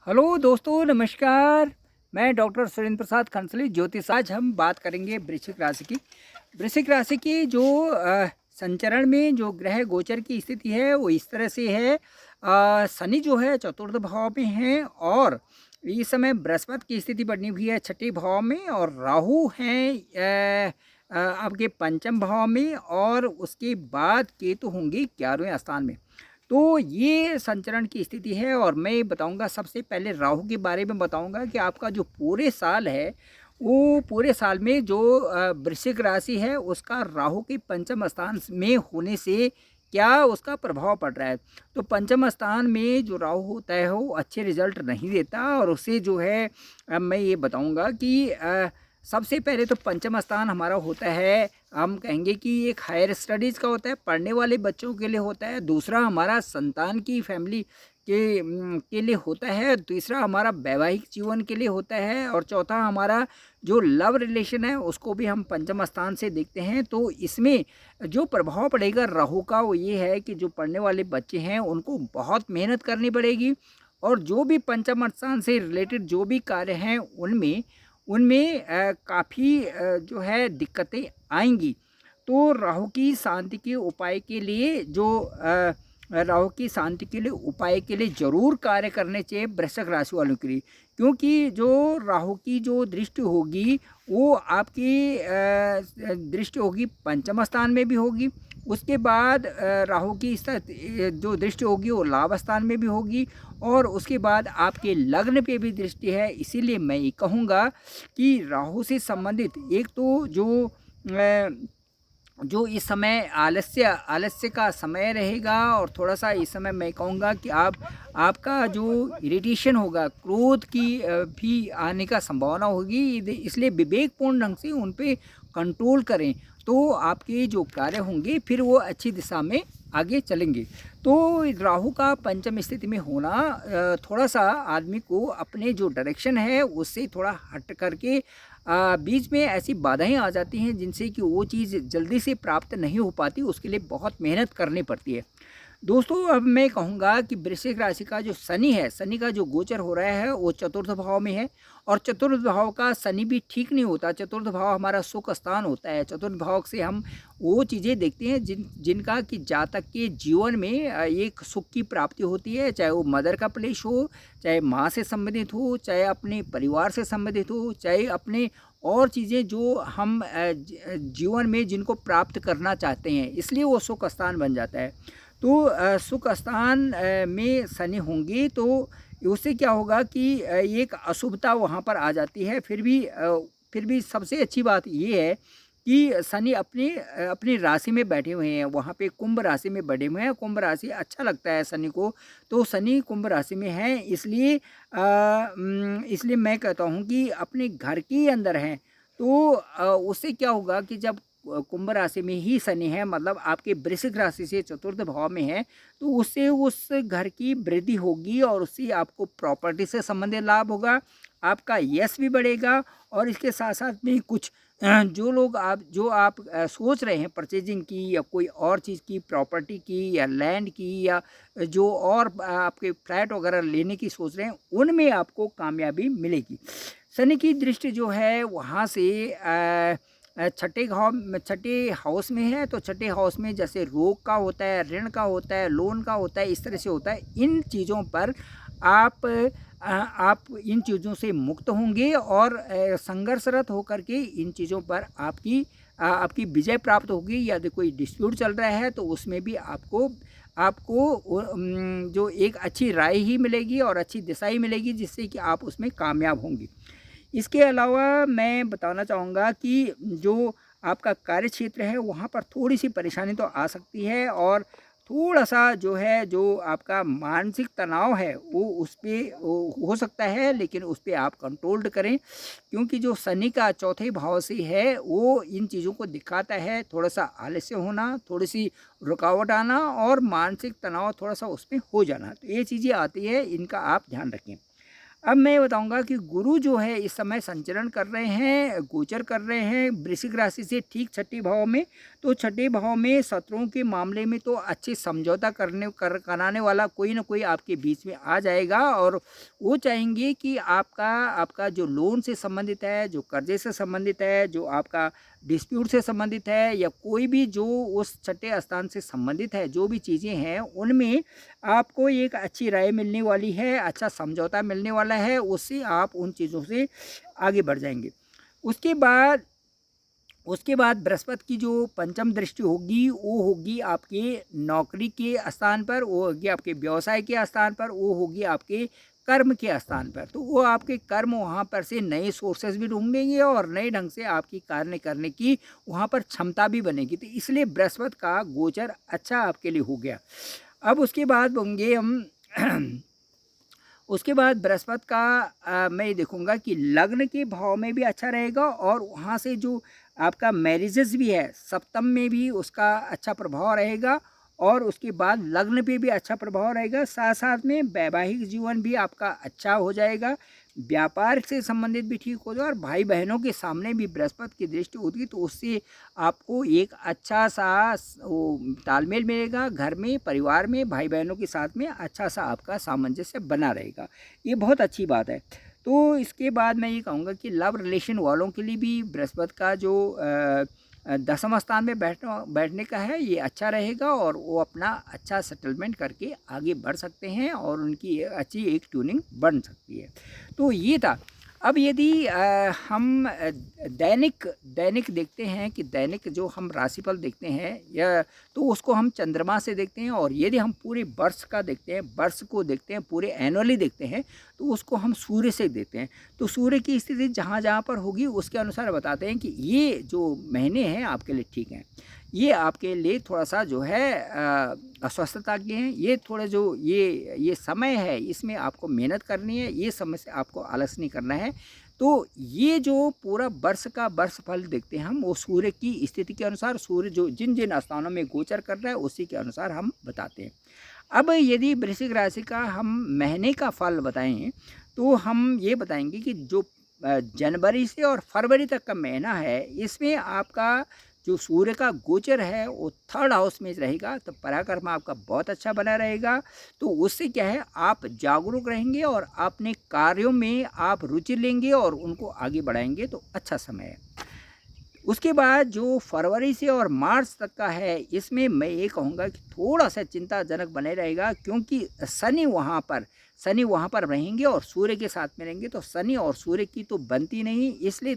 Hello दोस्तों, नमस्कार। मैं डॉक्टर सुरेंद्र प्रसाद खंसली ज्योतिष। आज हम बात करेंगे वृश्चिक राशि की। वृश्चिक राशि की जो संचरण में जो ग्रह गोचर की स्थिति है वो इस तरह से है। शनि जो है चतुर्थ भाव में है और इस समय बृहस्पति की स्थिति बनी हुई है छठे भाव में, और राहु हैं आपके पंचम भाव में, और उसके बाद केतु होंगे 11वें स्थान में। तो ये संचरण की स्थिति है। और मैं बताऊंगा, सबसे पहले राहु के बारे में बताऊंगा कि आपका जो पूरे साल है वो पूरे साल में जो वृश्चिक राशि है उसका राहु के पंचम स्थान में होने से क्या उसका प्रभाव पड़ रहा है। तो पंचम स्थान में जो राहु होता है वो अच्छे रिजल्ट नहीं देता, और उससे जो है मैं ये बताऊंगा कि सबसे पहले तो पंचम स्थान हमारा होता है, हम कहेंगे कि एक हायर स्टडीज़ का होता है, पढ़ने वाले बच्चों के लिए होता है। दूसरा हमारा संतान की फैमिली के लिए होता है। तीसरा हमारा वैवाहिक जीवन के लिए होता है, और चौथा हमारा जो लव रिलेशन है उसको भी हम पंचम स्थान से देखते हैं। तो इसमें जो प्रभाव पड़ेगा राहु का वो ये है कि जो पढ़ने वाले बच्चे हैं उनको बहुत मेहनत करनी पड़ेगी, और जो भी पंचम स्थान से रिलेटेड जो भी कार्य हैं उनमें उनमें काफ़ी जो है दिक्कतें आएंगी। तो राहु की शांति के उपाय के लिए राहु की शांति के लिए उपाय के लिए ज़रूर कार्य करने चाहिए वृश्चिक राशि वालों के लिए, क्योंकि जो राहु की जो दृष्टि होगी वो आपकी दृष्टि होगी पंचम स्थान में भी होगी। उसके बाद राहु की जो दृष्टि होगी वो लाभ स्थान में भी होगी, और उसके बाद आपके लग्न पे भी दृष्टि है। इसीलिए मैं ये कहूँगा कि राहु से संबंधित एक तो जो इस समय आलस्य का समय रहेगा, और थोड़ा सा इस समय मैं कहूँगा कि आपका जो इरिटेशन होगा, क्रोध की भी आने का संभावना होगी। इसलिए विवेकपूर्ण ढंग से उन पे कंट्रोल करें, तो आपके जो कार्य होंगे फिर वो अच्छी दिशा में आगे चलेंगे। तो राहु का पंचम स्थिति में होना थोड़ा सा आदमी को अपने जो डायरेक्शन है उससे थोड़ा हट करके बीच में ऐसी बाधाएं आ जाती हैं जिनसे कि वो चीज़ जल्दी से प्राप्त नहीं हो पाती, उसके लिए बहुत मेहनत करनी पड़ती है। दोस्तों, अब मैं कहूँगा कि वृश्चिक राशि का जो शनि है, शनि का जो गोचर हो रहा है वो चतुर्थ भाव में है, और चतुर्थ भाव का शनि भी ठीक नहीं होता। चतुर्थ भाव हमारा सुख स्थान होता है। चतुर्थ भाव से हम वो चीज़ें देखते हैं जिनका कि जातक के जीवन में एक सुख की प्राप्ति होती है, चाहे वो मदर का प्लेस हो, चाहे माँ से संबंधित हो, चाहे अपने परिवार से संबंधित हो, चाहे अपने और चीज़ें जो हम जीवन में जिनको प्राप्त करना चाहते हैं, इसलिए वो सुख स्थान बन जाता है। तो सुख स्थान में शनि होंगे तो उससे क्या होगा कि एक अशुभता वहाँ पर आ जाती है। फिर भी सबसे अच्छी बात ये है कि शनि अपनी राशि में बैठे हुए हैं, वहाँ पे कुंभ राशि में बैठे हुए हैं। कुंभ राशि अच्छा लगता है शनि को, तो शनि कुंभ राशि में है। इसलिए मैं कहता हूँ कि अपने घर के अंदर हैं, तो उससे क्या होगा कि जब कुंभ राशि में ही शनि है, मतलब आपके वृश्चिक राशि से चतुर्थ भाव में है, तो उससे उस घर की वृद्धि होगी, और उससे आपको प्रॉपर्टी से संबंधित लाभ होगा, आपका यश भी बढ़ेगा। और इसके साथ साथ में कुछ जो आप सोच रहे हैं परचेजिंग की, या कोई और चीज़ की, प्रॉपर्टी की या लैंड की, या जो और आपके फ्लैट वगैरह लेने की सोच रहे हैं, उनमें आपको कामयाबी मिलेगी। शनि की दृष्टि जो है वहाँ से छठे हाउस में है। तो छठे हाउस में जैसे रोग का होता है, ऋण का होता है, लोन का होता है, इस तरह से होता है। इन चीज़ों पर आप इन चीज़ों से मुक्त होंगे, और संघर्षरत होकर के इन चीज़ों पर आपकी विजय प्राप्त होगी। यदि कोई डिस्प्यूट चल रहा है तो उसमें भी आपको जो एक अच्छी राय ही मिलेगी और अच्छी दिशा ही मिलेगी, जिससे कि आप उसमें कामयाब होंगे। इसके अलावा मैं बताना चाहूँगा कि जो आपका कार्य क्षेत्र है वहाँ पर थोड़ी सी परेशानी तो आ सकती है, और थोड़ा सा जो आपका मानसिक तनाव है वो उस पर हो सकता है, लेकिन उस पर आप कंट्रोल्ड करें, क्योंकि जो शनि का चौथे भाव से है वो इन चीज़ों को दिखाता है। थोड़ा सा आलस्य होना, थोड़ी सी रुकावट आना, और मानसिक तनाव थोड़ा सा उसमें हो जाना, तो ये चीज़ें आती है, इनका आप ध्यान रखें। अब मैं बताऊंगा कि गुरु जो है इस समय संचरण कर रहे हैं, गोचर कर रहे हैं वृश्चिक राशि से ठीक छठे भाव में। तो छठे भाव में शत्रुओं के मामले में तो अच्छे समझौता कराने वाला कोई ना कोई आपके बीच में आ जाएगा, और वो चाहेंगे कि आपका जो लोन से संबंधित है, जो कर्जे से संबंधित है, जो आपका डिस्प्यूट से संबंधित है, या कोई भी जो उस छठे स्थान से संबंधित है, जो भी चीज़ें हैं उनमें आपको एक अच्छी राय मिलने वाली है, अच्छा समझौता मिलने वाला है, उससे आप उन चीज़ों से आगे बढ़ जाएंगे। उसके बाद बृहस्पति की जो पंचम दृष्टि होगी वो होगी आपके नौकरी के स्थान पर, वो होगी आपके व्यवसाय के स्थान पर, वो होगी आपके कर्म के स्थान पर। तो वो आपके कर्म वहाँ पर से नए सोर्सेज भी ढूंढेंगे और नए ढंग से आपकी कार्य करने की वहाँ पर क्षमता भी बनेगी। तो इसलिए बृहस्पति का गोचर अच्छा आपके लिए हो गया। अब उसके बाद होंगे हम उसके बाद बृहस्पति का मैं ये देखूंगा कि लग्न के भाव में भी अच्छा रहेगा, और वहाँ से जो आपका मैरिजेस भी है सप्तम में भी उसका अच्छा प्रभाव रहेगा, और उसके बाद लग्न पे भी अच्छा प्रभाव रहेगा। साथ साथ में वैवाहिक जीवन भी आपका अच्छा हो जाएगा, व्यापार से संबंधित भी ठीक हो जाए, और भाई बहनों के सामने भी बृहस्पति की दृष्टि होगी तो उससे आपको एक अच्छा सा वो तालमेल मिलेगा। घर में, परिवार में, भाई बहनों के साथ में अच्छा सा आपका सामंजस्य बना रहेगा, ये बहुत अच्छी बात है। तो इसके बाद मैं ये कहूँगा कि लव रिलेशन वालों के लिए भी बृहस्पति का जो दसम स्थान में बैठने का है ये अच्छा रहेगा, और वो अपना अच्छा सेटलमेंट करके आगे बढ़ सकते हैं, और उनकी अच्छी एक ट्यूनिंग बन सकती है। तो ये था। अब यदि हम दैनिक देखते हैं कि दैनिक जो हम राशिफल देखते हैं, या तो उसको हम चंद्रमा से देखते हैं, और यदि हम पूरे वर्ष का देखते हैं, वर्ष को देखते हैं, पूरे एनुअली देखते हैं, तो उसको हम सूर्य से देखते हैं। तो सूर्य की स्थिति जहाँ जहाँ पर होगी उसके अनुसार बताते हैं कि ये जो महीने हैं आपके लिए ठीक हैं, ये आपके लिए थोड़ा सा जो है अस्वस्थता के हैं, ये थोड़े जो ये समय है इसमें आपको मेहनत करनी है, ये समय से आपको आलस नहीं करना है। तो ये जो पूरा वर्ष का वर्ष फल देखते हैं हम, वो सूर्य की स्थिति के अनुसार, सूर्य जो जिन जिन स्थानों में गोचर कर रहा है उसी के अनुसार हम बताते हैं। अब यदि वृश्चिक राशि का हम महीने का फल बताएं, तो हम ये बताएंगे कि जो जनवरी से और फरवरी तक का महीना है, इसमें आपका जो सूर्य का गोचर है वो थर्ड हाउस में रहेगा, तो पराक्रम आपका बहुत अच्छा बना रहेगा। तो उससे क्या है, आप जागरूक रहेंगे और अपने कार्यों में आप रुचि लेंगे और उनको आगे बढ़ाएंगे, तो अच्छा समय है। उसके बाद जो फरवरी से और मार्च तक का है, इसमें मैं ये कहूँगा कि थोड़ा सा चिंताजनक बने रहेगा, क्योंकि शनि वहाँ पर रहेंगे और सूर्य के साथ में रहेंगे, तो शनि और सूर्य की तो बनती नहीं, इसलिए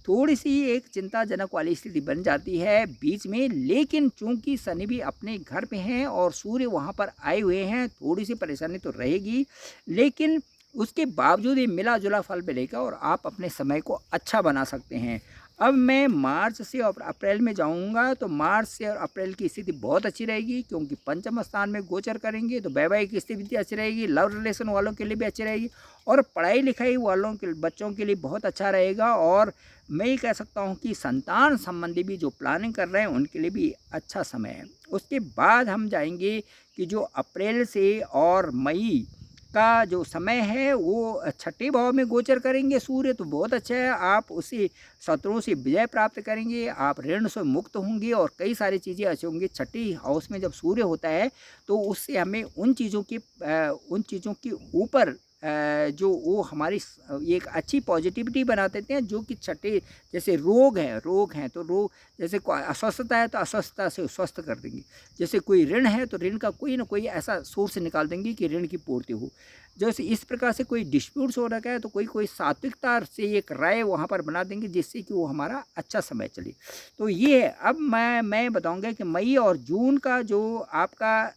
थोड़ी सी एक चिंताजनक वाली स्थिति बन जाती है बीच में। लेकिन चूंकि शनि भी अपने घर पे हैं और सूर्य वहाँ पर आए हुए हैं, थोड़ी सी परेशानी तो रहेगी, लेकिन उसके बावजूद ये मिला जुला फल मिलेगा और आप अपने समय को अच्छा बना सकते हैं। अब मैं मार्च से और अप्रैल में जाऊंगा, तो मार्च से और अप्रैल की स्थिति बहुत अच्छी रहेगी, क्योंकि पंचम स्थान में गोचर करेंगे, तो वैवाहिक स्थिति भी अच्छी रहेगी, लव रिलेशन वालों के लिए भी अच्छी रहेगी, और पढ़ाई लिखाई वालों के बच्चों के लिए बहुत अच्छा रहेगा। और मैं ये कह सकता हूँ कि संतान संबंधी भी जो प्लानिंग कर रहे हैं उनके लिए भी अच्छा समय है। उसके बाद हम जाएंगे कि जो अप्रैल से और मई का जो समय है वो छठे भाव में गोचर करेंगे सूर्य, तो बहुत अच्छा है। आप उसी शत्रुओं से विजय प्राप्त करेंगे, आप ऋण से मुक्त होंगे और कई सारी चीज़ें अच्छी होंगी। छठी हाउस में जब सूर्य होता है तो उससे हमें उन चीज़ों के ऊपर जो वो हमारी एक अच्छी पॉजिटिविटी बना देते हैं, जो कि छठे, जैसे रोग हैं तो रोग, जैसे कोई अस्वस्थता है तो अस्वस्थता से स्वस्थ कर देंगे, जैसे कोई ऋण है तो ऋण का कोई ना कोई ऐसा सोर्स निकाल देंगे कि ऋण की पूर्ति हो। जैसे इस प्रकार से कोई डिस्प्यूट्स हो रखा है तो कोई सात्विकता से एक राय वहाँ पर बना देंगे, जिससे कि वो हमारा अच्छा समय चले। तो ये है। अब मैं बताऊंगा कि मई और जून का जो आपका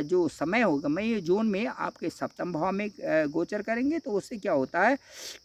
जो समय होगा, मई जून में आपके सप्तम भाव में गोचर करेंगे, तो उससे क्या होता है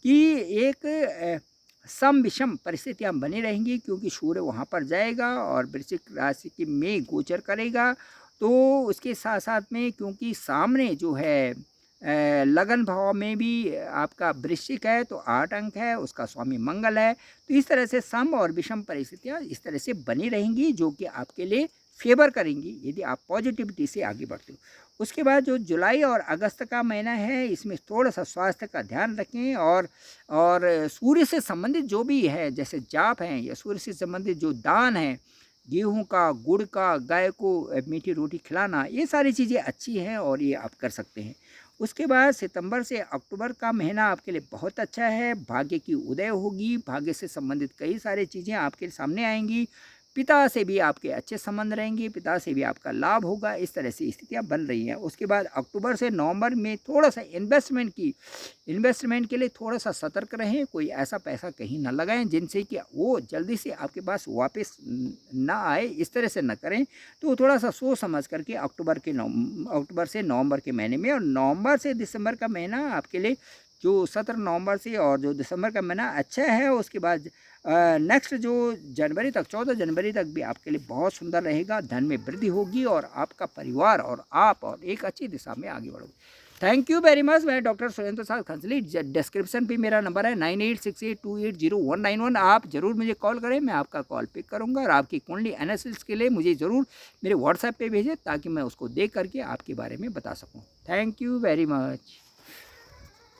कि एक सम विषम परिस्थितियाँ बनी रहेंगी, क्योंकि सूर्य वहाँ पर जाएगा और वृश्चिक राशि के में गोचर करेगा। तो उसके साथ साथ में क्योंकि सामने जो है लगन भाव में भी आपका वृश्चिक है, तो 8 अंक है, उसका स्वामी मंगल है। तो इस तरह से सम और विषम परिस्थितियाँ इस तरह से बनी रहेंगी, जो कि आपके लिए फेवर करेंगी यदि आप पॉजिटिविटी से आगे बढ़ते हो। उसके बाद जो जुलाई और अगस्त का महीना है, इसमें थोड़ा-सा स्वास्थ्य का ध्यान रखें और सूर्य से संबंधित जो भी है, जैसे जाप हैं या सूर्य से संबंधित जो दान है, गेहूँ का, गुड़ का, गाय को मीठी रोटी खिलाना, ये सारी चीज़ें अच्छी हैं और ये आप कर सकते हैं। उसके बाद सितंबर से अक्टूबर का महीना आपके लिए बहुत अच्छा है, भाग्य की उदय होगी, भाग्य से संबंधित कई सारी चीज़ें आपके सामने आएँगी, पिता से भी आपके अच्छे संबंध रहेंगे, पिता से भी आपका लाभ होगा, इस तरह से स्थितियाँ बन रही हैं। उसके बाद अक्टूबर से नवंबर में थोड़ा-सा इन्वेस्टमेंट के लिए थोड़ा-सा सतर्क रहें, कोई ऐसा पैसा कहीं ना लगाएँ जिनसे कि वो जल्दी से आपके पास वापस ना आए, इस तरह से ना करें। तो थोड़ा-सा सोच समझ करके अक्टूबर से नवंबर के महीने में और नवंबर से दिसंबर का महीना आपके लिए जो 17 नवंबर से और जो दिसंबर का महीना अच्छा है। उसके बाद नेक्स्ट जो जनवरी तक 14 जनवरी तक भी आपके लिए बहुत सुंदर रहेगा, धन में वृद्धि होगी और आपका परिवार और आप और एक अच्छी दिशा में आगे बढ़ोगे। Thank you very much. मैं डॉक्टर सुरेंद्र प्रसाद खंसली, डिस्क्रिप्शन पे मेरा नंबर है 9868280191। आप ज़रूर मुझे कॉल करें, मैं आपका कॉल पिक करूंगा और आपकी कुंडली एनालिसिस के लिए मुझे ज़रूर मेरे व्हाट्सएप पे भेजें ताकि मैं उसको देख करके आपके बारे में बता सकूं। Thank you very much.